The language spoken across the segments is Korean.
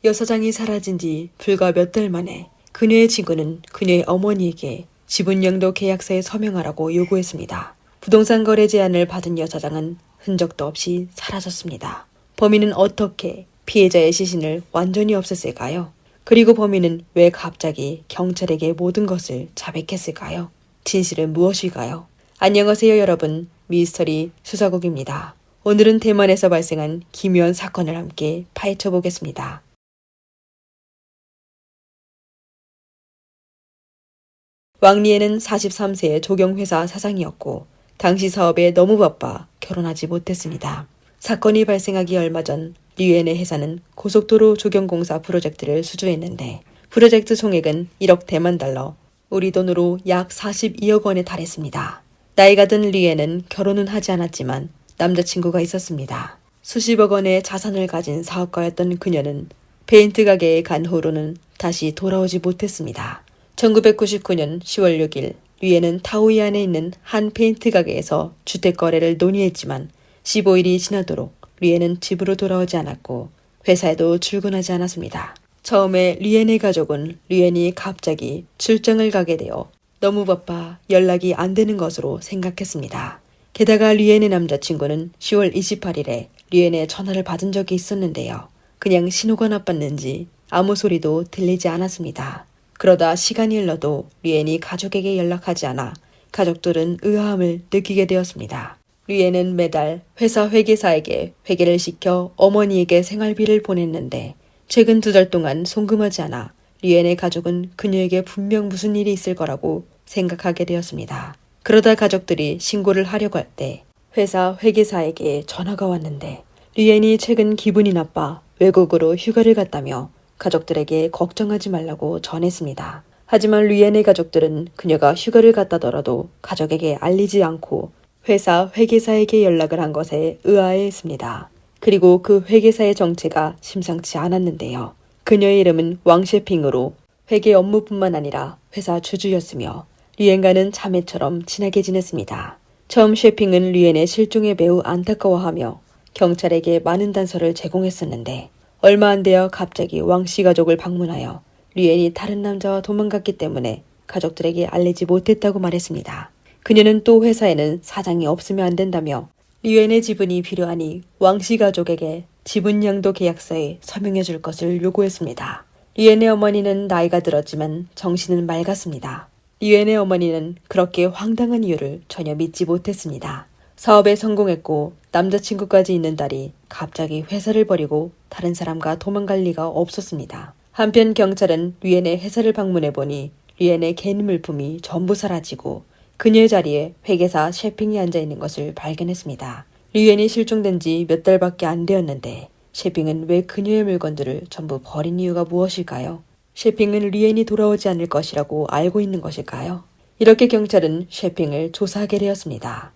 여사장이 사라진 지 불과 몇 달 만에 그녀의 친구는 그녀의 어머니에게 지분양도 계약서에 서명하라고 요구했습니다. 부동산 거래 제안을 받은 여사장은 흔적도 없이 사라졌습니다. 범인은 어떻게 피해자의 시신을 완전히 없앴을까요? 그리고 범인은 왜 갑자기 경찰에게 모든 것을 자백했을까요? 진실은 무엇일까요? 안녕하세요 여러분, 미스터리 수사국입니다. 오늘은 대만에서 발생한 기묘한 사건을 함께 파헤쳐 보겠습니다. 왕리에는 43세의 조경회사 사장이었고 당시 사업에 너무 바빠 결혼하지 못했습니다. 사건이 발생하기 얼마 전 리엔의 회사는 고속도로 조경공사 프로젝트를 수주했는데 프로젝트 총액은 1억 대만 달러, 우리 돈으로 약 42억 원에 달했습니다. 나이가 든 리엔은 결혼은 하지 않았지만 남자친구가 있었습니다. 수십억 원의 자산을 가진 사업가였던 그녀는 페인트 가게에 간 후로는 다시 돌아오지 못했습니다. 1999년 10월 6일 리엔은 타오이안에 있는 한 페인트 가게에서 주택 거래를 논의했지만 15일이 지나도록 리엔은 집으로 돌아오지 않았고 회사에도 출근하지 않았습니다. 처음에 리엔의 가족은 리엔이 갑자기 출장을 가게 되어 너무 바빠 연락이 안 되는 것으로 생각했습니다. 게다가 리엔의 남자친구는 10월 28일에 리엔의 전화를 받은 적이 있었는데요. 그냥 신호가 나빴는지 아무 소리도 들리지 않았습니다. 그러다 시간이 흘러도 리엔이 가족에게 연락하지 않아 가족들은 의아함을 느끼게 되었습니다. 리엔은 매달 회사 회계사에게 회계를 시켜 어머니에게 생활비를 보냈는데 최근 2달 동안 송금하지 않아 리엔의 가족은 그녀에게 분명 무슨 일이 있을 거라고 생각하게 되었습니다. 그러다 가족들이 신고를 하려고 할 때 회사 회계사에게 전화가 왔는데 리엔이 최근 기분이 나빠 외국으로 휴가를 갔다며 가족들에게 걱정하지 말라고 전했습니다. 하지만 리엔의 가족들은 그녀가 휴가를 갔다더라도 가족에게 알리지 않고 회사 회계사에게 연락을 한 것에 의아해했습니다. 그리고 그 회계사의 정체가 심상치 않았는데요. 그녀의 이름은 왕셰핑으로 회계 업무뿐만 아니라 회사 주주였으며 리엔과는 자매처럼 친하게 지냈습니다. 처음 셰핑은 리엔의 실종에 매우 안타까워하며 경찰에게 많은 단서를 제공했었는데 얼마 안 되어 갑자기 왕씨 가족을 방문하여 리엔이 다른 남자와 도망갔기 때문에 가족들에게 알리지 못했다고 말했습니다. 그녀는 또 회사에는 사장이 없으면 안 된다며 리엔의 지분이 필요하니 왕씨 가족에게 지분 양도 계약서에 서명해 줄 것을 요구했습니다. 리엔의 어머니는 나이가 들었지만 정신은 맑았습니다. 리엔의 어머니는 그렇게 황당한 이유를 전혀 믿지 못했습니다. 사업에 성공했고 남자친구까지 있는 딸이 갑자기 회사를 버리고 다른 사람과 도망갈 리가 없었습니다. 한편 경찰은 리엔의 회사를 방문해보니 리엔의 개인 물품이 전부 사라지고 그녀의 자리에 회계사 셰핑이 앉아있는 것을 발견했습니다. 리엔이 실종된 지 몇 달밖에 안 되었는데 셰핑은 왜 그녀의 물건들을 전부 버린 이유가 무엇일까요? 셰핑은 리엔이 돌아오지 않을 것이라고 알고 있는 것일까요? 이렇게 경찰은 셰핑을 조사하게 되었습니다.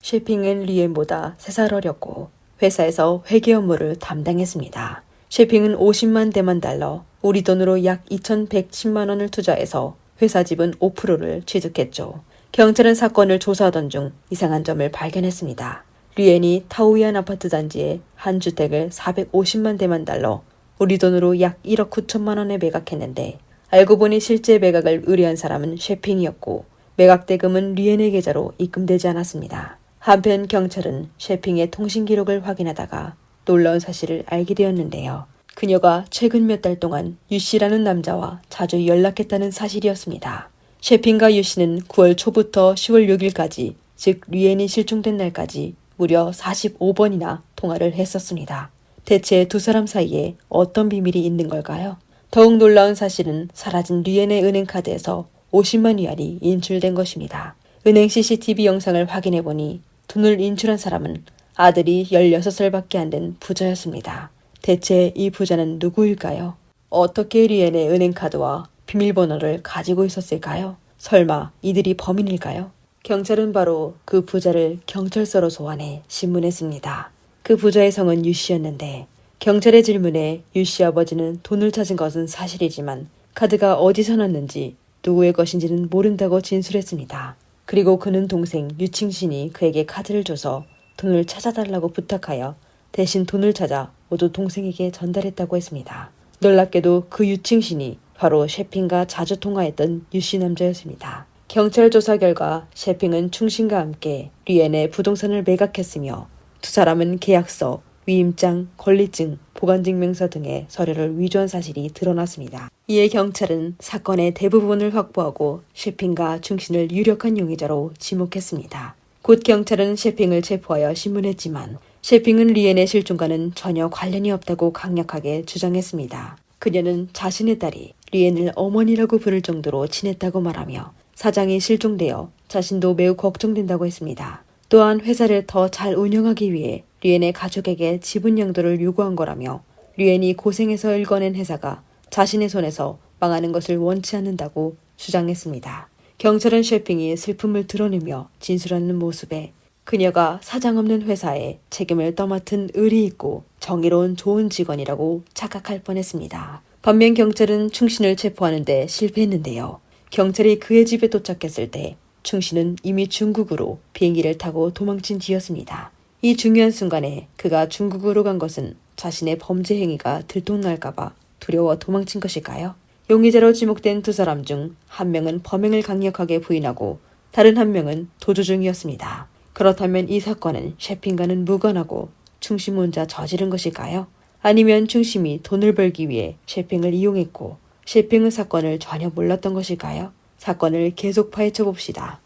셰핑은 리엔보다 3살 어렸고 회사에서 회계 업무를 담당했습니다. 셰핑은 50만 대만 달러, 우리 돈으로 약 2,110만 원을 투자해서 회사 지분 5%를 취득했죠. 경찰은 사건을 조사하던 중 이상한 점을 발견했습니다. 리엔이 타오이안 아파트 단지에 한 주택을 450만 대만 달러, 우리 돈으로 약 1억 9천만 원에 매각했는데 알고 보니 실제 매각을 의뢰한 사람은 셰핑이었고 매각 대금은 리엔의 계좌로 입금되지 않았습니다. 한편 경찰은 셰핑의 통신 기록을 확인하다가 놀라운 사실을 알게 되었는데요. 그녀가 최근 몇 달 동안 유씨라는 남자와 자주 연락했다는 사실이었습니다. 셰핑과 유씨는 9월 초부터 10월 6일까지, 즉 리엔이 실종된 날까지 무려 45번이나 통화를 했었습니다. 대체 두 사람 사이에 어떤 비밀이 있는 걸까요? 더욱 놀라운 사실은 사라진 리엔의 은행카드에서 50만 위안이 인출된 것입니다. 은행 CCTV 영상을 확인해보니 돈을 인출한 사람은 아들이 16살밖에 안 된 부자였습니다. 대체 이 부자는 누구일까요? 어떻게 리엔의 은행카드와 비밀번호를 가지고 있었을까요? 설마 이들이 범인일까요? 경찰은 바로 그 부자를 경찰서로 소환해 신문했습니다. 그 부자의 성은 유씨였는데 경찰의 질문에 유씨 아버지는 돈을 찾은 것은 사실이지만 카드가 어디서 났는지 누구의 것인지는 모른다고 진술했습니다. 그리고 그는 동생 유칭신이 그에게 카드를 줘서 돈을 찾아달라고 부탁하여 대신 돈을 찾아 모두 동생에게 전달했다고 했습니다. 놀랍게도 그 유칭신이 바로 셰핑과 자주 통화했던 유씨 남자였습니다. 경찰 조사 결과 셰핑은 충신과 함께 리엔의 부동산을 매각했으며 두 사람은 계약서, 위임장, 권리증, 보관증명서 등의 서류를 위조한 사실이 드러났습니다. 이에 경찰은 사건의 대부분을 확보하고 셰핑과 충신을 유력한 용의자로 지목했습니다. 곧 경찰은 셰핑을 체포하여 신문했지만 셰핑은 리엔의 실종과는 전혀 관련이 없다고 강력하게 주장했습니다. 그녀는 자신의 딸이 리엔을 어머니라고 부를 정도로 친했다고 말하며 사장이 실종되어 자신도 매우 걱정된다고 했습니다. 또한 회사를 더 잘 운영하기 위해 리엔의 가족에게 지분 양도를 요구한 거라며 리엔이 고생해서 일궈낸 회사가 자신의 손에서 망하는 것을 원치 않는다고 주장했습니다. 경찰은 셰핑이 슬픔을 드러내며 진술하는 모습에 그녀가 사장 없는 회사에 책임을 떠맡은 의리 있고 정의로운 좋은 직원이라고 착각할 뻔했습니다. 반면 경찰은 충신을 체포하는 데 실패했는데요. 경찰이 그의 집에 도착했을 때 충신은 이미 중국으로 비행기를 타고 도망친 뒤였습니다. 이 중요한 순간에 그가 중국으로 간 것은 자신의 범죄 행위가 들통날까봐 두려워 도망친 것일까요? 용의자로 지목된 두 사람 중 한 명은 범행을 강력하게 부인하고 다른 한 명은 도주 중이었습니다. 그렇다면 이 사건은 셰핑과는 무관하고 충신 혼자 저지른 것일까요? 아니면 충심이 돈을 벌기 위해 셰핑을 이용했고 셰핑은 사건을 전혀 몰랐던 것일까요? 사건을 계속 파헤쳐 봅시다.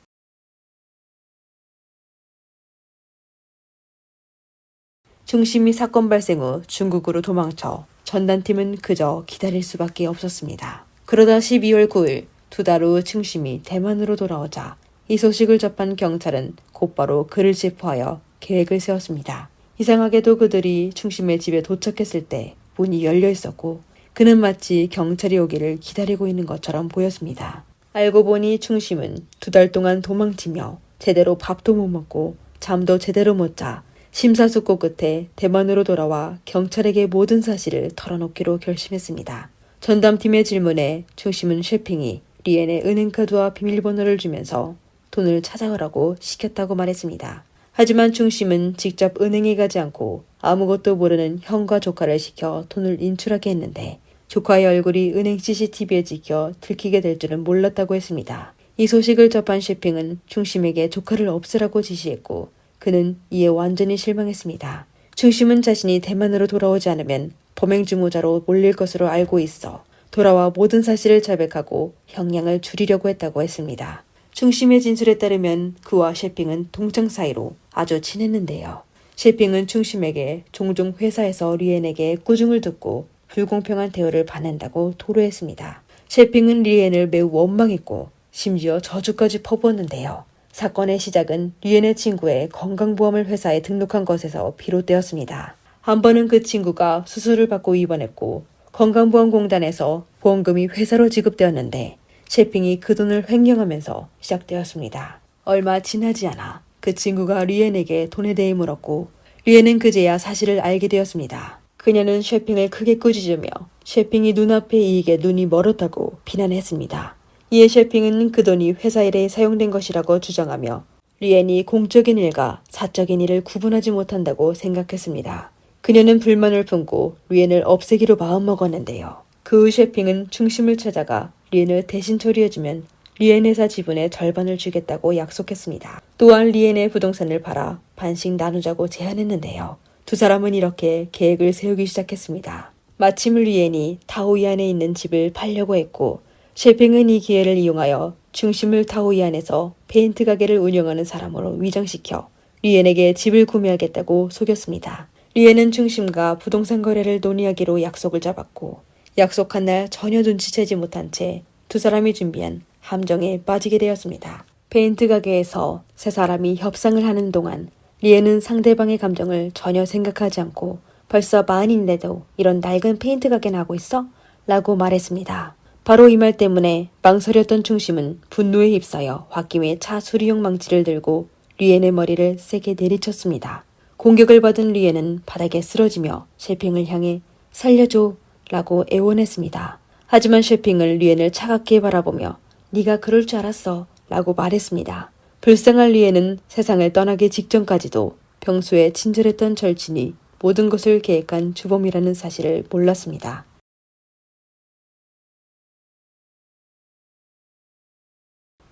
충심이 사건 발생 후 중국으로 도망쳐 전단팀은 그저 기다릴 수밖에 없었습니다. 그러다 12월 9일 두 달 후 충심이 대만으로 돌아오자 이 소식을 접한 경찰은 곧바로 그를 체포하여 계획을 세웠습니다. 이상하게도 그들이 충심의 집에 도착했을 때 문이 열려 있었고 그는 마치 경찰이 오기를 기다리고 있는 것처럼 보였습니다. 알고 보니 충심은 두 달 동안 도망치며 제대로 밥도 못 먹고 잠도 제대로 못 자 심사숙고 끝에 대만으로 돌아와 경찰에게 모든 사실을 털어놓기로 결심했습니다. 전담팀의 질문에 충심은 셰핑이 리엔의 은행카드와 비밀번호를 주면서 돈을 찾아오라고 시켰다고 말했습니다. 하지만 충심은 직접 은행에 가지 않고 아무것도 모르는 형과 조카를 시켜 돈을 인출하게 했는데 조카의 얼굴이 은행 CCTV에 찍혀 들키게 될 줄은 몰랐다고 했습니다. 이 소식을 접한 셰핑은 충심에게 조카를 없애라고 지시했고 그는 이에 완전히 실망했습니다. 충심은 자신이 대만으로 돌아오지 않으면 범행 주모자로 몰릴 것으로 알고 있어 돌아와 모든 사실을 자백하고 형량을 줄이려고 했다고 했습니다. 충심의 진술에 따르면 그와 셰핑은 동창 사이로 아주 친했는데요. 셰핑은 충심에게 종종 회사에서 리엔에게 꾸중을 듣고 불공평한 대우를 받는다고 토로했습니다. 셰핑은 리엔을 매우 원망했고 심지어 저주까지 퍼부었는데요. 사건의 시작은 리엔의 친구의 건강보험을 회사에 등록한 것에서 비롯되었습니다. 한 번은 그 친구가 수술을 받고 입원했고 건강보험공단에서 보험금이 회사로 지급되었는데 셰핑이 그 돈을 횡령하면서 시작되었습니다. 얼마 지나지 않아 그 친구가 리엔에게 돈에 대해 물었고 리엔은 그제야 사실을 알게 되었습니다. 그녀는 셰핑을 크게 꾸짖으며 셰핑이 눈앞의 이익에 눈이 멀었다고 비난했습니다. 이에 셰핑은 그 돈이 회사 일에 사용된 것이라고 주장하며 리엔이 공적인 일과 사적인 일을 구분하지 못한다고 생각했습니다. 그녀는 불만을 품고 리엔을 없애기로 마음먹었는데요. 그 후 셰핑은 충심을 찾아가 리엔을 대신 처리해주면 리엔 회사 지분의 절반을 주겠다고 약속했습니다. 또한 리엔의 부동산을 팔아 반씩 나누자고 제안했는데요. 두 사람은 이렇게 계획을 세우기 시작했습니다. 마침 리엔이 타오이안에 있는 집을 팔려고 했고 셰핑은 이 기회를 이용하여 충심을 타오이안에서 페인트 가게를 운영하는 사람으로 위장시켜 리엔에게 집을 구매하겠다고 속였습니다. 리엔은 충심과 부동산 거래를 논의하기로 약속을 잡았고 약속한 날 전혀 눈치채지 못한 채 두 사람이 준비한 함정에 빠지게 되었습니다. 페인트 가게에서 세 사람이 협상을 하는 동안 리엔은 상대방의 감정을 전혀 생각하지 않고 벌써 만인데도 이런 낡은 페인트 가게나 하고 있어? 라고 말했습니다. 바로 이 말 때문에 망설였던 충심은 분노에 휩싸여 홧김에 차 수리용 망치를 들고 리엔의 머리를 세게 내리쳤습니다. 공격을 받은 리엔은 바닥에 쓰러지며 셰핑을 향해 살려줘 라고 애원했습니다. 하지만 셰핑은 리엔을 차갑게 바라보며 네가 그럴 줄 알았어 라고 말했습니다. 불쌍한 리엔은 세상을 떠나기 직전까지도 평소에 친절했던 절친이 모든 것을 계획한 주범이라는 사실을 몰랐습니다.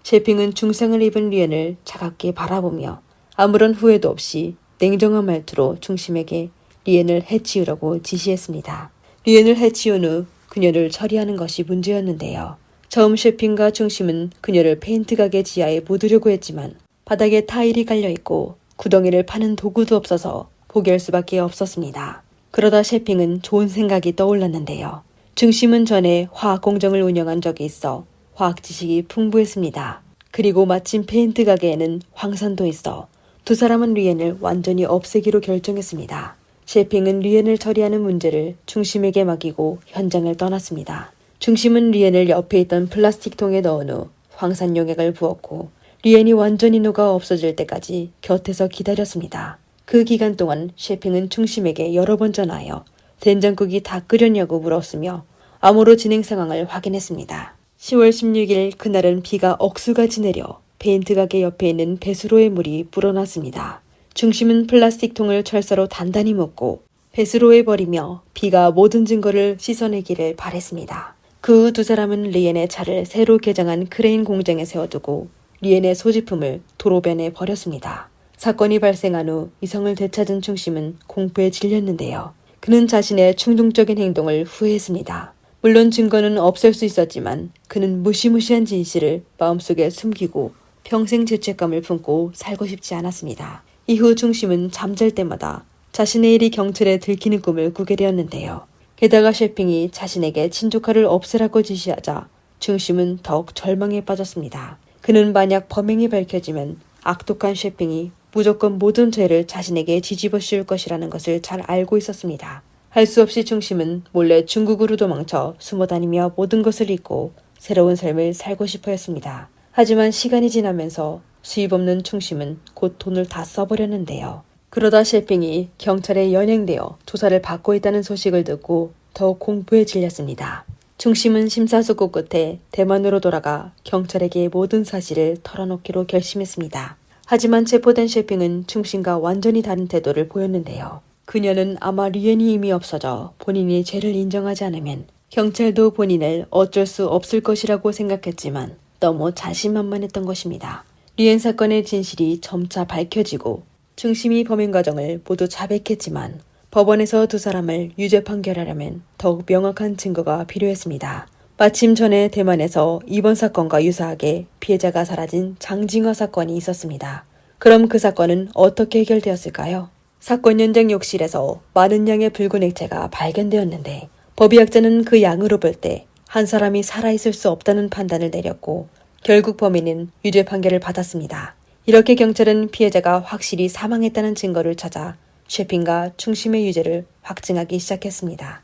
셰핑은 중상을 입은 리엔을 차갑게 바라보며 아무런 후회도 없이 냉정한 말투로 중심에게 리엔을 해치우라고 지시했습니다. 리엔을 해치운 후 그녀를 처리하는 것이 문제였는데요. 처음 셰핑과 중심은 그녀를 페인트 가게 지하에 묻으려고 했지만 바닥에 타일이 깔려있고 구덩이를 파는 도구도 없어서 포기할 수밖에 없었습니다. 그러다 셰핑은 좋은 생각이 떠올랐는데요. 중심은 전에 화학 공정을 운영한 적이 있어 화학 지식이 풍부했습니다. 그리고 마침 페인트 가게에는 황산도 있어 두 사람은 리엔을 완전히 없애기로 결정했습니다. 셰핑은 리엔을 처리하는 문제를 중심에게 맡기고 현장을 떠났습니다. 중심은 리엔을 옆에 있던 플라스틱 통에 넣은 후 황산 용액을 부었고 리엔이 완전히 녹아 없어질 때까지 곁에서 기다렸습니다. 그 기간 동안 셰핑은 중심에게 여러 번 전화하여 된장국이 다 끓였냐고 물었으며 암호로 진행 상황을 확인했습니다. 10월 16일 그날은 비가 억수같이 내려 페인트 가게 옆에 있는 배수로의 물이 불어났습니다. 중심은 플라스틱 통을 철사로 단단히 묶고 배수로에 버리며 비가 모든 증거를 씻어내기를 바랬습니다. 그 후 두 사람은 리엔의 차를 새로 개장한 크레인 공장에 세워두고 리엔의 소지품을 도로변에 버렸습니다. 사건이 발생한 후 이성을 되찾은 중심은 공포에 질렸는데요. 그는 자신의 충동적인 행동을 후회했습니다. 물론 증거는 없앨 수 있었지만 그는 무시무시한 진실을 마음속에 숨기고 평생 죄책감을 품고 살고 싶지 않았습니다. 이후 중심은 잠잘 때마다 자신의 일이 경찰에 들키는 꿈을 꾸게 되었는데요. 게다가 셰핑이 자신에게 친조카를 없애라고 지시하자 중심은 더욱 절망에 빠졌습니다. 그는 만약 범행이 밝혀지면 악독한 셰핑이 무조건 모든 죄를 자신에게 뒤집어 씌울 것이라는 것을 잘 알고 있었습니다. 할 수 없이 중심은 몰래 중국으로 도망쳐 숨어다니며 모든 것을 잊고 새로운 삶을 살고 싶어 했습니다. 하지만 시간이 지나면서 수입 없는 중심은 곧 돈을 다 써버렸는데요. 그러다 셰핑이 경찰에 연행되어 조사를 받고 있다는 소식을 듣고 더욱 공포에 질렸습니다. 중심은 심사숙고 끝에 대만으로 돌아가 경찰에게 모든 사실을 털어놓기로 결심했습니다. 하지만 체포된 셰핑은 중심과 완전히 다른 태도를 보였는데요. 그녀는 아마 리엔이 이미 없어져 본인이 죄를 인정하지 않으면 경찰도 본인을 어쩔 수 없을 것이라고 생각했지만 너무 자신만만했던 것입니다. 리엔 사건의 진실이 점차 밝혀지고 중심이 범행 과정을 모두 자백했지만 법원에서 두 사람을 유죄 판결하려면 더욱 명확한 증거가 필요했습니다. 마침 전에 대만에서 이번 사건과 유사하게 피해자가 사라진 장징화 사건이 있었습니다. 그럼 그 사건은 어떻게 해결되었을까요? 사건 현장 욕실에서 많은 양의 붉은 액체가 발견되었는데 법의학자는 그 양으로 볼 때 한 사람이 살아있을 수 없다는 판단을 내렸고 결국 범인은 유죄 판결을 받았습니다. 이렇게 경찰은 피해자가 확실히 사망했다는 증거를 찾아 셰핑과 중심의 유죄를 확증하기 시작했습니다.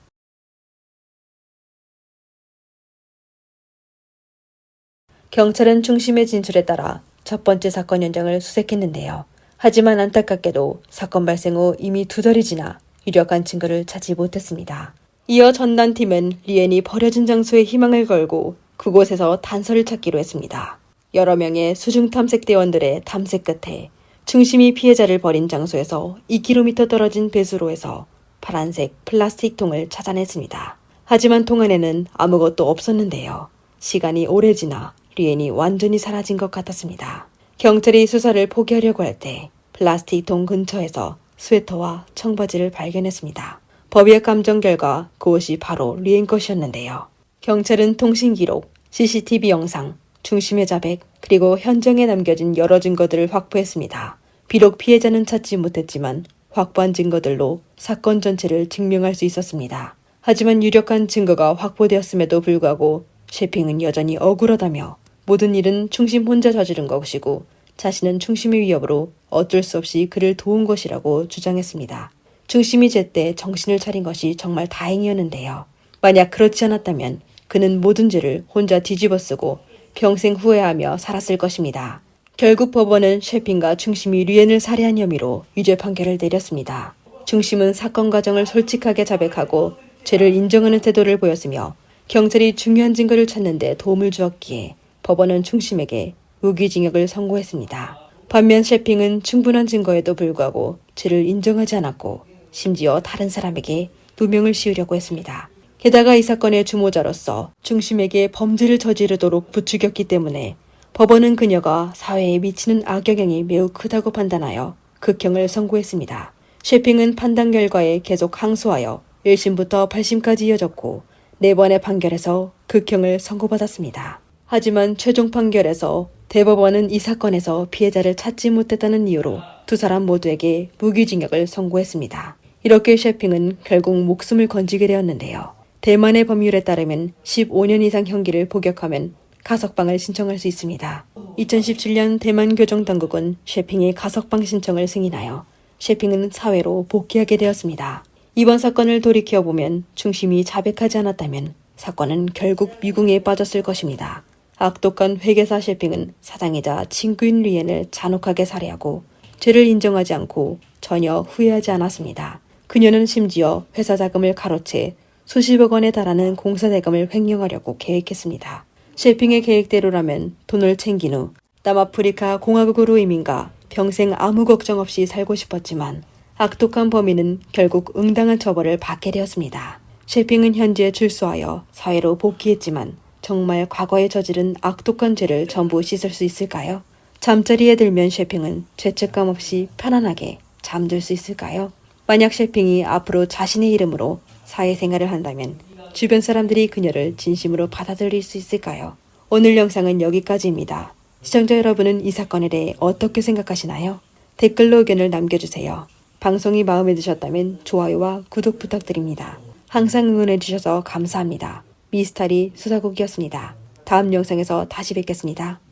경찰은 중심의 진술에 따라 첫 번째 사건 현장을 수색했는데요. 하지만 안타깝게도 사건 발생 후 이미 2달이 지나 유력한 증거를 찾지 못했습니다. 이어 전단팀은 리엔이 버려진 장소에 희망을 걸고 그곳에서 단서를 찾기로 했습니다. 여러 명의 수중 탐색대원들의 탐색 끝에 중심이 피해자를 버린 장소에서 2km 떨어진 배수로에서 파란색 플라스틱 통을 찾아냈습니다. 하지만 통 안에는 아무것도 없었는데요. 시간이 오래 지나 리엔이 완전히 사라진 것 같았습니다. 경찰이 수사를 포기하려고 할 때 플라스틱 통 근처에서 스웨터와 청바지를 발견했습니다. 법의학 감정 결과 그것이 바로 리엔 것이었는데요. 경찰은 통신 기록, CCTV 영상, 중심의 자백, 그리고 현장에 남겨진 여러 증거들을 확보했습니다. 비록 피해자는 찾지 못했지만 확보한 증거들로 사건 전체를 증명할 수 있었습니다. 하지만 유력한 증거가 확보되었음에도 불구하고 셰핑은 여전히 억울하다며 모든 일은 중심 혼자 저지른 것이고 자신은 중심의 위협으로 어쩔 수 없이 그를 도운 것이라고 주장했습니다. 중심이 제때 정신을 차린 것이 정말 다행이었는데요. 만약 그렇지 않았다면 그는 모든 죄를 혼자 뒤집어쓰고 평생 후회하며 살았을 것입니다. 결국 법원은 셰핑과 중심이 리엔을 살해한 혐의로 유죄 판결을 내렸습니다. 중심은 사건 과정을 솔직하게 자백하고 죄를 인정하는 태도를 보였으며 경찰이 중요한 증거를 찾는 데 도움을 주었기에 법원은 중심에게 무기징역을 선고했습니다. 반면 셰핑은 충분한 증거에도 불구하고 죄를 인정하지 않았고 심지어 다른 사람에게 누명을 씌우려고 했습니다. 게다가 이 사건의 주모자로서 중심에게 범죄를 저지르도록 부추겼기 때문에 법원은 그녀가 사회에 미치는 악영향이 매우 크다고 판단하여 극형을 선고했습니다. 셰핑은 판단 결과에 계속 항소하여 1심부터 8심까지 이어졌고 4번의 판결에서 극형을 선고받았습니다. 하지만 최종 판결에서 대법원은 이 사건에서 피해자를 찾지 못했다는 이유로 두 사람 모두에게 무기징역을 선고했습니다. 이렇게 셰핑은 결국 목숨을 건지게 되었는데요. 대만의 법률에 따르면 15년 이상 형기를 복역하면 가석방을 신청할 수 있습니다. 2017년 대만 교정당국은 셰핑의 가석방 신청을 승인하여 셰핑은 사회로 복귀하게 되었습니다. 이번 사건을 돌이켜보면 중심이 자백하지 않았다면 사건은 결국 미궁에 빠졌을 것입니다. 악독한 회계사 셰핑은 사장이자 친구인 리엔을 잔혹하게 살해하고 죄를 인정하지 않고 전혀 후회하지 않았습니다. 그녀는 심지어 회사 자금을 가로채 수십억 원에 달하는 공사 대금을 횡령하려고 계획했습니다. 셰핑의 계획대로라면 돈을 챙긴 후 남아프리카 공화국으로 이민가 평생 아무 걱정 없이 살고 싶었지만 악독한 범인은 결국 응당한 처벌을 받게 되었습니다. 셰핑은 현재 출소하여 사회로 복귀했지만 정말 과거에 저지른 악독한 죄를 전부 씻을 수 있을까요? 잠자리에 들면 셰핑은 죄책감 없이 편안하게 잠들 수 있을까요? 만약 셰핑이 앞으로 자신의 이름으로 사회생활을 한다면 주변 사람들이 그녀를 진심으로 받아들일 수 있을까요? 오늘 영상은 여기까지입니다. 시청자 여러분은 이 사건에 대해 어떻게 생각하시나요? 댓글로 의견을 남겨주세요. 방송이 마음에 드셨다면 좋아요와 구독 부탁드립니다. 항상 응원해주셔서 감사합니다. 미스터리 수사국이었습니다. 다음 영상에서 다시 뵙겠습니다.